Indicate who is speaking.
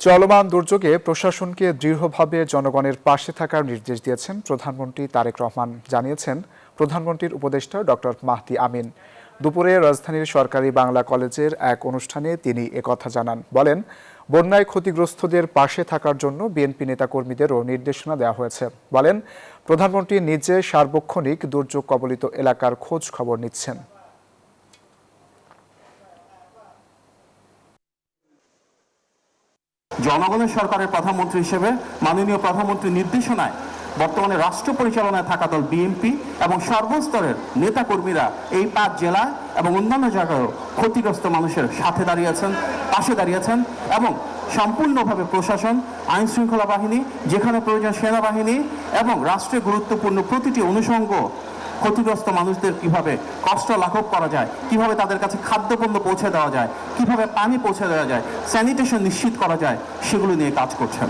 Speaker 1: চলমান দুর্যোগে প্রশাসনকে দৃঢ়ভাবে জনগণের পাশে থাকার নির্দেশ দিয়েছেন প্রধানমন্ত্রী তারেক রহমান। জানিয়েছেন প্রধানমন্ত্রীর উপদেষ্টা ডক্টর মাহদি আমিন। দুপুরে রাজধানীর সরকারি বাংলা কলেজের এক অনুষ্ঠানে তিনি একথা জানান। বলেন, বন্যায় ক্ষতিগ্রস্তদের পাশে থাকার জন্য বিএনপি নেতাকর্মীদেরও নির্দেশনা দেওয়া হয়েছে। বলেন, প্রধানমন্ত্রী নিজে সার্বক্ষণিক দুর্যোগ কবলিত এলাকার খোঁজ খবর নিচ্ছেন।
Speaker 2: জনগণের সরকারের প্রধানমন্ত্রী হিসেবে মাননীয় প্রধানমন্ত্রীর নির্দেশনায় বর্তমানে রাষ্ট্র পরিচালনায় থাকা দল বিএনপি এবং সর্বস্তরের নেতাকর্মীরা এই 5 জেলা এবং অন্যান্য জায়গায়ও ক্ষতিগ্রস্ত মানুষের সাথে দাঁড়িয়েছেন, পাশে দাঁড়িয়েছেন এবং সম্পূর্ণভাবে প্রশাসন, আইন শৃঙ্খলা বাহিনী, যেখানে প্রয়োজন সেনাবাহিনী এবং রাষ্ট্রের গুরুত্বপূর্ণ প্রতিটি অনুষঙ্গ ক্ষতিগ্রস্ত মানুষদের কিভাবে কষ্ট লাঘব করা যায়, কিভাবে তাদের কাছে খাদ্যপণ্য পৌঁছে দেওয়া যায়, কিভাবে পানি পৌঁছে দেওয়া যায়, স্যানিটেশন নিশ্চিত করা যায়, সেগুলো নিয়ে কাজ করছেন।